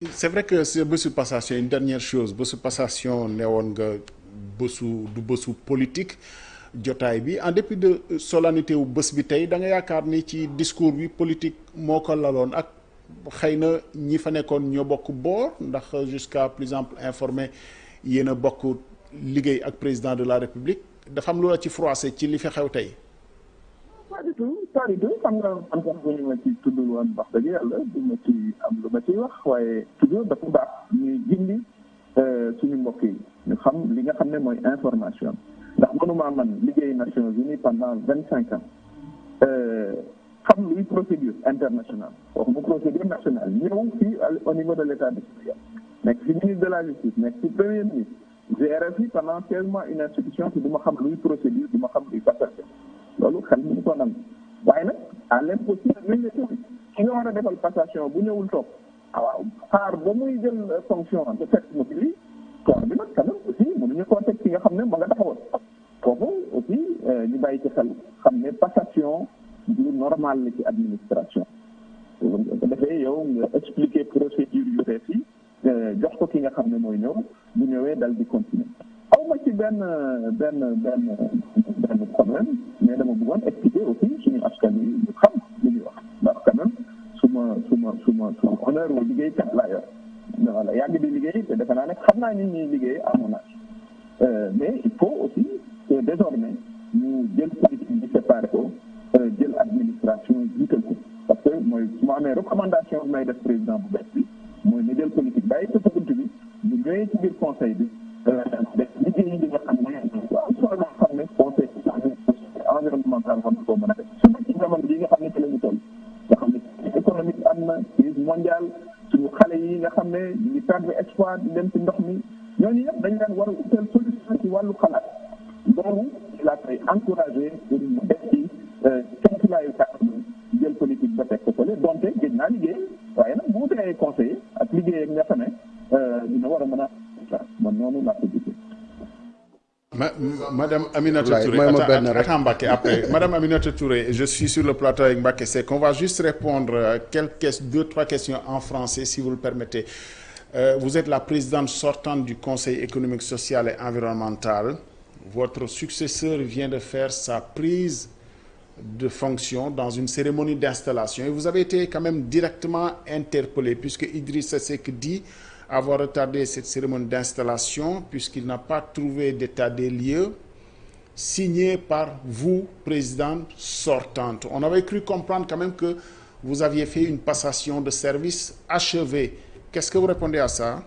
c'est vrai que c'est bésu passation une dernière chose bésu passation ne woon nga du bésu politique jotaay bi en dépit de solennité wu bés bi tey da nga yaakaar ni ci discours bi politique moo ko laloon ak xëy na ñi fa nekkoon ñoo bokk boor ndax jusqu'à plus ample informé yéen a bokk liggéey ak président de la république dafa am lu la ci froissé ci li fi xew tey. pas du tout xam nga man sax bu ñu ma ci tudd woon wax dëgg yàlla du ma ci am lu ma ciy wax waaye toujours dafa baax ñuy gindi suñu mbokk yi ñu xam li nga xam ne mooy information ndax mënuma man liggéey Nations Unies pendant 25 ans xam luy procédure internationale waxuma procédure nationale ñëw fii au niveau de l'État du Sénégal nekk fi ministre de la justice nekk fi premier ministre gérer fi pendant 15 mois une institution te du ma xam luy procédure du ma xam luy passation loolu xel mu ñu ko nangu waaye nag à l'impossible luñ ki nga war a defal passation bu ñëwul toog waaw xaar ba muy jël fonction de fekk mu ci lii corps bi nag quand même aussi mënuñu koo teg ci nga xam ne ma nga taxawoon foofu aussi ñu bàyyi ci xel xam ne passation du normal la ci administration ko defee yow nga expliquer procédure yu rees yi jox ko ki nga xam ne mooy ñëw bu ñëwee dal di continuer aw ma ci benn problème mais dama bëggoon expliquer aussi suñu askan yi ñu xam li ñuy wax ndax quand même suma honneur wu liggéeykat laa yor wala yàgg di liggéey te defe naa ne xam naa ni ñuy liggéey à mon âge mais il faut aussi que désormais ñu jël politique bi séparé ko jël administration jiital ko parce que mooy su ma amee recommandation bi may def président bu bees bi mooy na jël politique bàyyi ko sa bunt bi bu ñëwee ci biir conseil bi def liggéey yi nga xam ne waaw solo loo xam ne conseil environnemental xam ne koo mën a def surtout ci jamono yi nga xam ne ci la ñu toll nga xam ne crise économique am na crise mondiale suñu xale yi nga xam ne ñu ngi perdre espoir di dem ci ndox mi ñooñu yëpp dañ leen war a utal solution ci wàllu xalaat loolu laa koy encouragé pour mu def ci camtulaayu kàttan jël politique ba teg ko fële donte géej naa liggéey waaye nag bu wutee ay conseiller ak liggéey ak ña fa ne dina war a mën a man noonu laa ko gisee. Madame Aminata Touré, attends Mbacké, après. Madame Aminata Touré, je suis sur le plateau avec Mbacké Seck. On va juste répondre à deux, trois questions en français, si vous le permettez. Vous êtes la présidente sortante du Conseil économique, social et environnemental. Votre successeur vient de faire sa prise de fonction dans une cérémonie d'installation. Et vous avez été quand même directement interpellé, puisque Idrissa Seck dit avoir retardé cette cérémonie d'installation puisqu'il n'a pas trouvé d'état des lieux signé par vous, présidente sortante. On avait cru comprendre quand même que vous aviez fait une passation de service achevée. Qu'est-ce que vous répondez à ça?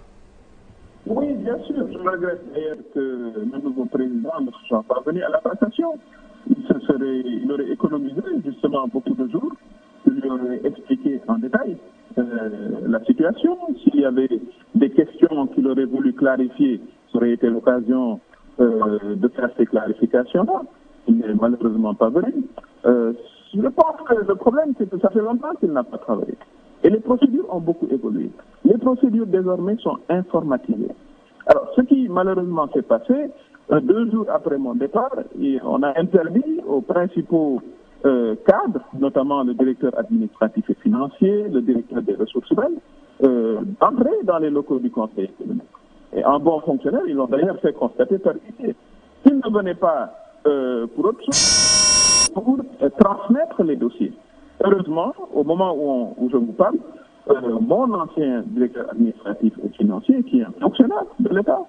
Oui, bien sûr. Je regrette d'ailleurs que le nouveau président ne soit pas venu à la passation. Il aurait économisé justement beaucoup de jours. Il lui aurait expliqué en détail la situation. S'il y avait des questions qu'il aurait voulu clarifier, ça aurait été l'occasion de faire ces clarifications-là. Il n'est malheureusement pas venu. Je pense que le problème, c'est que ça fait longtemps qu'il n'a pas travaillé. Et les procédures ont beaucoup évolué. Les procédures désormais sont informatisées. Alors, ce qui malheureusement s'est passé, 2 jours après mon départ, on a interdit aux principaux cadres, notamment le directeur administratif et financier, le directeur des ressources humaines, d'entrer dans les locaux du Conseil économique. Et en bon fonctionnaire, ils l'ont d'ailleurs fait constater par ici. S'ils ne venaient pas pour autre chose, pour transmettre les dossiers. Heureusement, au moment où je vous parle, mon ancien directeur administratif et financier, qui est un fonctionnaire de l'État,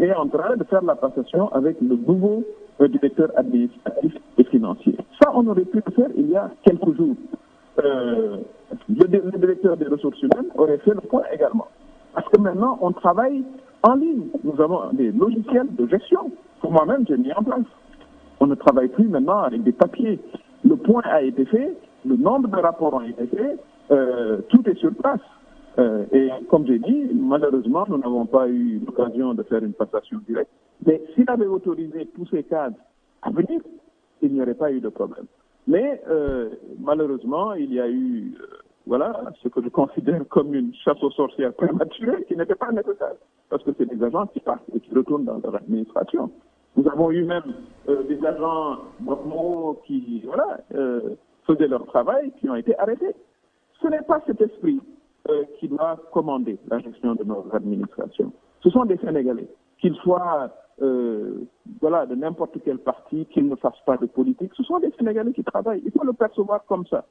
est en train de faire la passation avec le nouveau directeur administratif et financier. Ça, on aurait pu le faire il y a quelques jours. Le directeur des ressources humaines aurait fait le point également. Parce que maintenant, on travaille en ligne. Nous avons des logiciels de gestion que moi-même j'ai mis en place. On ne travaille plus maintenant avec des papiers. Le point a été fait, le nombre de rapports ont été faits, tout est sur place. Et comme j'ai dit, malheureusement, nous n'avons pas eu l'occasion de faire une passation directe. Mais s'il avait autorisé tous ces cadres à venir, il n'y aurait pas eu de problème. Mais malheureusement, il y a eu ce que je considère comme une chasse aux sorcières prématurée qui n'était pas nécessaire. Parce que c'est des agents qui partent et qui retournent dans leur administration. Nous avons eu même des agents normaux qui faisaient leur travail, qui ont été arrêtés. Ce n'est pas cet esprit qui doit commander la gestion de nos administrations. Ce sont des Sénégalais, qu'ils soient voilà, de n'importe quel parti, qu'ils ne fassent pas de politique. Ce sont des Sénégalais qui travaillent. Il faut le percevoir comme ça.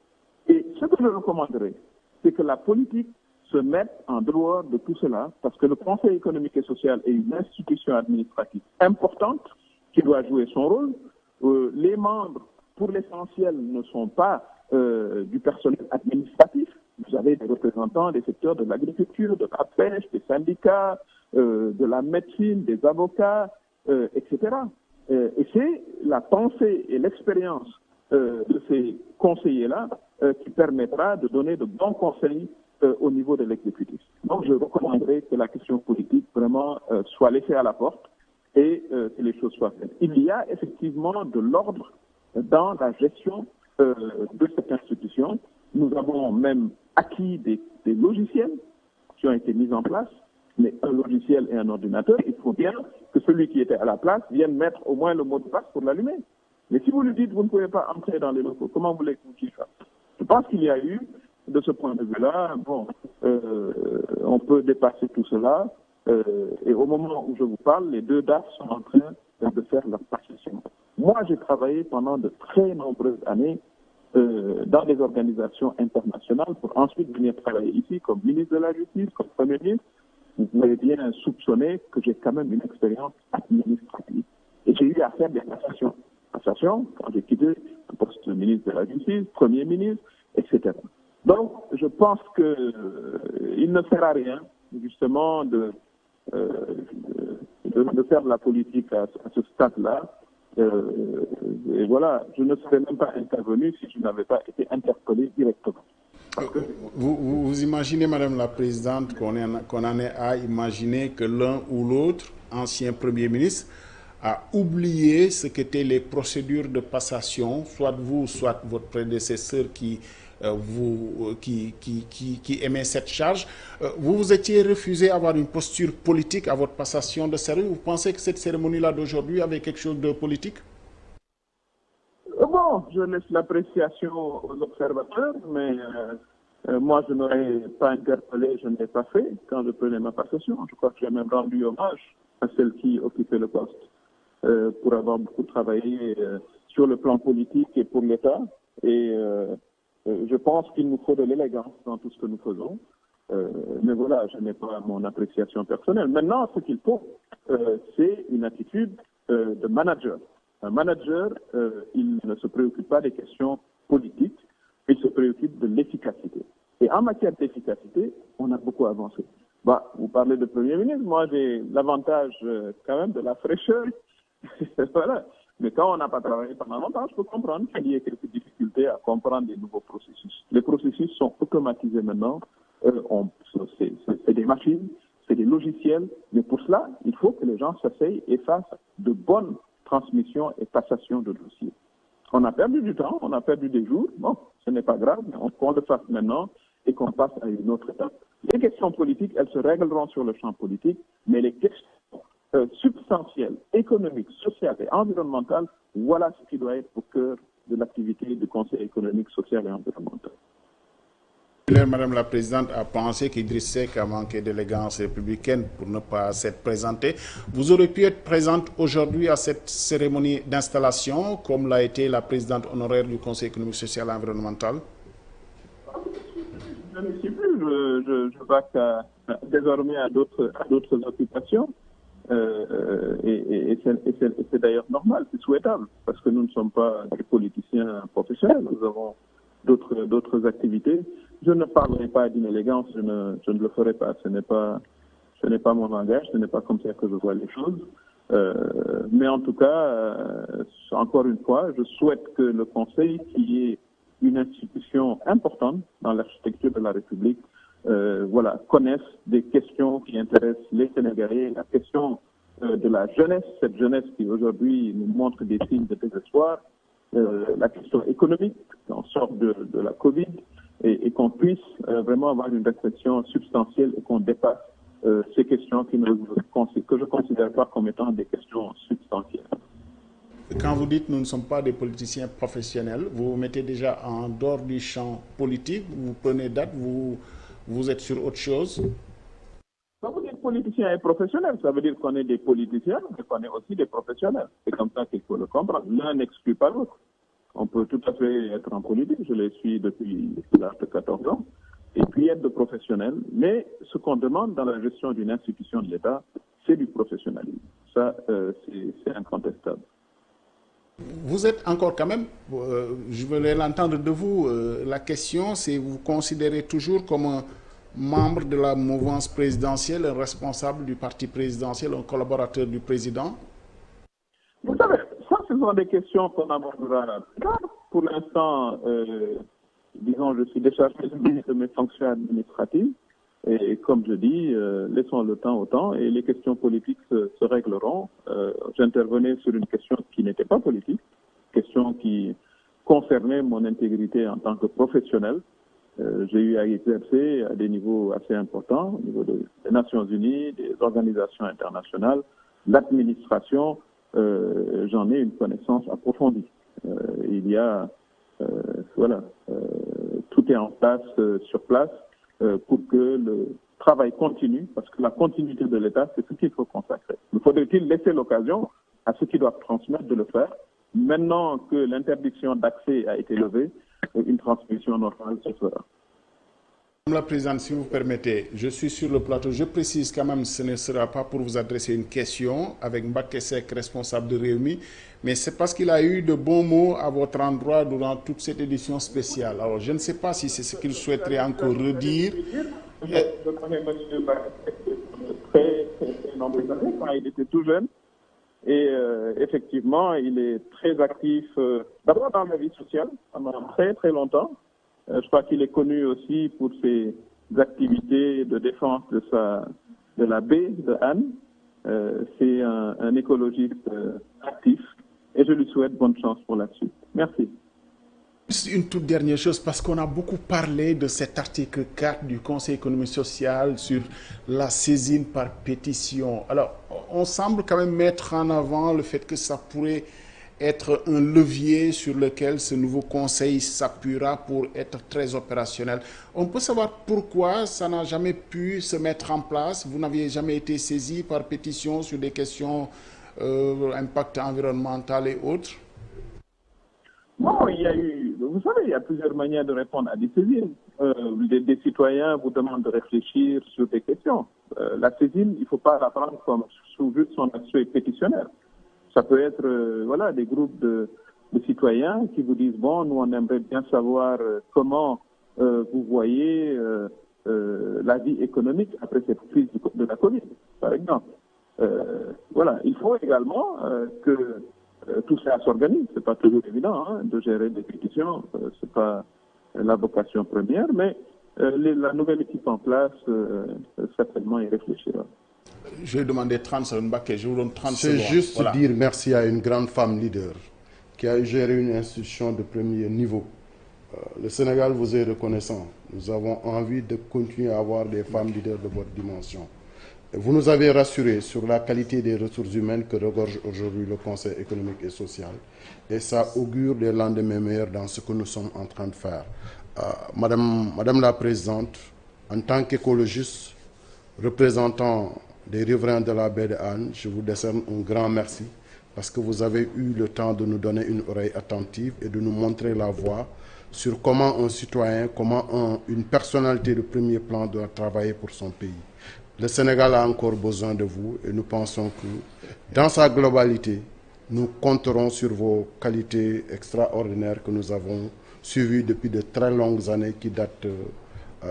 Et ce que je recommanderais, c'est que la politique se mette en dehors de tout cela, parce que le Conseil économique et social est une institution administrative importante qui doit jouer son rôle. Les membres, pour l'essentiel, ne sont pas du personnel administratif. Vous avez des représentants des secteurs de l'agriculture, de la pêche, des syndicats, de la médecine, des avocats, etc. Et c'est la pensée et l'expérience de ces conseillers-là qui permettra de donner de bons conseils au niveau de l'exécutif. Donc je recommanderais que la question politique vraiment soit laissée à la porte et que les choses soient faites. Il y a effectivement de l'ordre dans la gestion de cette institution. Nous avons même acquis des logiciels qui ont été mis en place, mais un logiciel et un ordinateur, il faut bien que celui qui était à la place vienne mettre au moins le mot de passe pour l'allumer. Mais si vous lui dites, vous ne pouvez pas entrer dans les locaux, comment voulez-vous qu'il fasse? Je pense qu'il y a eu, de ce point de vue-là, bon, on peut dépasser tout cela. Et au moment où je vous parle, les deux DAF sont en train de faire leur passation. Moi, j'ai travaillé pendant de très nombreuses années dans des organisations internationales pour ensuite venir travailler ici comme ministre de la Justice, comme Premier ministre. Vous pouvez bien soupçonner que j'ai quand même une expérience administrative. Et j'ai eu à faire des passations. Passations, quand j'ai quitté le poste de ministre de la Justice, Premier ministre, etc. Donc, je pense qu'il ne sert à rien, justement, de faire de la politique à ce stade-là. Et voilà, je ne serais même pas intervenu si je n'avais pas été interpellé directement. Vous imaginez, Madame la Présidente, qu'on en est à imaginer que l'un ou l'autre, ancien Premier ministre, a oublié ce qu'étaient les procédures de passation, soit vous, soit votre prédécesseur qui émet cette charge. Vous vous étiez refusé à avoir une posture politique à votre passation de service. Vous pensez que cette cérémonie-là d'aujourd'hui avait quelque chose de politique? Bon, je laisse l'appréciation aux observateurs, mais moi, je n'aurais pas interpellé, je ne l'ai pas fait quand je prenais ma passation. Je crois que j'ai même rendu hommage à celle qui occupait le poste pour avoir beaucoup travaillé sur le plan politique et pour l'État. Et je pense qu'il nous faut de l'élégance dans tout ce que nous faisons. Mais voilà, je n'ai pas mon appréciation personnelle. Maintenant, ce qu'il faut, c'est une attitude de manager. Un manager, il ne se préoccupe pas des questions politiques, il se préoccupe de l'efficacité. Et en matière d'efficacité, on a beaucoup avancé. Bah, vous parlez de Premier ministre, moi j'ai l'avantage quand même de la fraîcheur. Voilà. Mais quand on n'a pas travaillé pendant longtemps, je peux comprendre qu'il y ait quelques difficultés à comprendre les nouveaux processus. Les processus sont automatisés maintenant. C'est des machines, c'est des logiciels. Mais pour cela, il faut que les gens s'asseyent et fassent de bonnes transmissions et passations de dossiers. On a perdu du temps, on a perdu des jours. Bon, ce n'est pas grave, mais qu'on le fasse maintenant et qu'on passe à une autre étape. Les questions politiques, elles se régleront sur le champ politique, mais les questions substantielles, économiques, sociales et environnementales, voilà ce qui doit être au cœur de l'activité du Conseil économique, social et environnemental. Madame la Présidente a pensé qu'Idriss Seck a manqué d'élégance républicaine pour ne pas s'être présenté. Vous aurez pu être présente aujourd'hui à cette cérémonie d'installation, comme l'a été la présidente honoraire du Conseil économique, social et environnemental? Je ne sais plus. Je vois désormais à d'autres occupations. Et c'est d'ailleurs normal, c'est souhaitable, parce que nous ne sommes pas des politiciens professionnels, nous avons d'autres activités. Je ne parlerai pas d'inélégance, je ne le ferai pas, ce n'est pas mon langage, ce n'est pas comme ça que je vois les choses. Mais en tout cas, encore une fois, je souhaite que le Conseil, qui est une institution importante dans l'architecture de la République, connaisse des questions qui intéressent les Sénégalais, la question de la jeunesse, cette jeunesse qui aujourd'hui nous montre des signes de désespoir, la question économique, on sort de la Covid, et qu'on puisse vraiment avoir une réflexion substantielle et qu'on dépasse ces questions que je considère pas comme étant des questions substantielles. Quand vous dites nous ne sommes pas des politiciens professionnels, vous vous mettez déjà en dehors du champ politique, vous prenez date, vous vous êtes sur autre chose? Ça veut dire politiciens et professionnels. Ça veut dire qu'on est des politiciens, mais qu'on est aussi des professionnels. C'est comme ça qu'il faut le comprendre. L'un n'exclut pas l'autre. On peut tout à fait être en politique. Je le suis depuis l'âge de 14 ans. Et puis être de professionnel. Mais ce qu'on demande dans la gestion d'une institution de l'État, c'est du professionnalisme. Ça, c'est incontestable. Vous êtes encore quand même, je voulais l'entendre de vous, la question c'est vous considérez toujours comme un membre de la mouvance présidentielle, un responsable du parti présidentiel, un collaborateur du président? Vous savez, ça ce sont des questions qu'on abordera plus tard. Pour l'instant, disons, je suis déchargé de mes fonctions administratives. Et comme je dis, laissons le temps au temps et les questions politiques se régleront. J'intervenais sur une question qui n'était pas politique, question qui concernait mon intégrité en tant que professionnel. J'ai eu à exercer à des niveaux assez importants, au niveau des Nations Unies, des organisations internationales, l'administration. J'en ai une connaissance approfondie. Il y a, tout est en place, sur place. Pour que le travail continue, parce que la continuité de l'État, c'est ce qu'il faut consacrer. Il faudrait-il laisser l'occasion à ceux qui doivent transmettre de le faire. Maintenant que l'interdiction d'accès a été levée, une transmission normale se fera. Madame la Présidente, si vous permettez, je suis sur le plateau. Je précise quand même, ce ne sera pas pour vous adresser une question avec Mbacké Seck, responsable de Rewmi, mais c'est parce qu'il a eu de bons mots à votre endroit durant toute cette édition spéciale. Alors, je ne sais pas si c'est ce qu'il souhaiterait encore redire. Je connais M. Mbacké très nombreuses années, quand il était tout jeune. Et effectivement, il est très actif, d'abord dans la vie sociale, pendant très très longtemps. Je crois qu'il est connu aussi pour ses activités de défense de la baie de Hann. C'est un écologiste actif et je lui souhaite bonne chance pour la suite. Merci. Une toute dernière chose, parce qu'on a beaucoup parlé de cet article 4 du Conseil économique et social sur la saisine par pétition. Alors, on semble quand même mettre en avant le fait que ça pourrait être un levier sur lequel ce nouveau conseil s'appuiera pour être très opérationnel. On peut savoir pourquoi ça n'a jamais pu se mettre en place. Vous n'aviez jamais été saisi par pétition sur des questions impact environnemental et autres? Non, vous savez, il y a plusieurs manières de répondre à des saisines. Des citoyens vous demandent de réfléchir sur des questions. La saisine, il ne faut pas la prendre comme sous juste son aspect pétitionnaire. Ça peut être des groupes de citoyens qui vous disent, bon, nous on aimerait bien savoir comment vous voyez la vie économique après cette crise de la Covid, par exemple. Il faut également que tout ça s'organise. C'est pas toujours évident de gérer des pétitions. C'est pas la vocation première, mais la nouvelle équipe en place certainement y réfléchira. Je vais demander 30 secondes, Mbacké, je vous donne 30 secondes. C'est juste dire merci à une grande femme leader qui a géré une institution de premier niveau. Le Sénégal vous est reconnaissant. Nous avons envie de continuer à avoir des femmes leaders de votre dimension. Vous nous avez rassuré sur la qualité des ressources humaines que regorge aujourd'hui le Conseil économique et social. Et ça augure des lendemains meilleurs dans ce que nous sommes en train de faire. Madame la Présidente, en tant qu'écologiste, représentant des riverains de la baie de Hann, je vous décerne un grand merci parce que vous avez eu le temps de nous donner une oreille attentive et de nous montrer la voie sur comment un citoyen, une personnalité de premier plan doit travailler pour son pays. Le Sénégal a encore besoin de vous et nous pensons que dans sa globalité, nous compterons sur vos qualités extraordinaires que nous avons suivies depuis de très longues années qui datent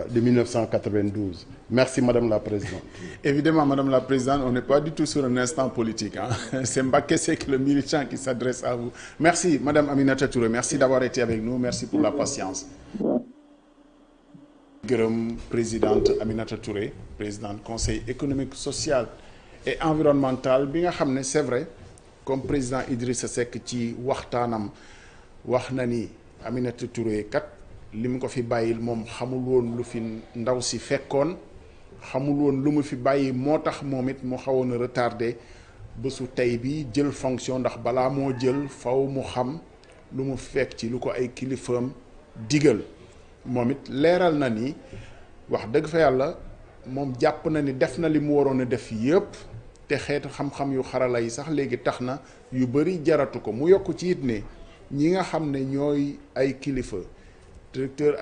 de 1992. Merci Madame la Présidente. Évidemment Madame la Présidente, on n'est pas du tout sur un instant politique. C'est Mbacké Seck, le militant, qui s'adresse à vous. Merci Madame Aminata Touré, merci d'avoir été avec nous, merci pour la patience. Gërëm présidente Aminata Touré, présidente conseil économique, social et environnemental bi nga xam ne c'est vrai comme président Idrissa Seck ci waxtaanam wax na ni Aminata Touré kat li mu ko fi bàyyil moom xamul woon lu fi ndaw si fekkoon xamul woon lu mu fi bàyyi moo tax moom it mu xawoon a retardé bésu tey bi jël fonction ndax balaa moo jël faw mu xam lu mu fekk ci lu ko ay kilifaam digal moom it leeral na ni wax dëgg fa yàlla moom jàpp na ni def na li mu waroon a def yëpp te xeetu xam-xam yu xarala yi sax léegi tax na yu bëri jaratu ko mu yokk ci it ne ñi nga xam ne ñooy ay kilifa directeur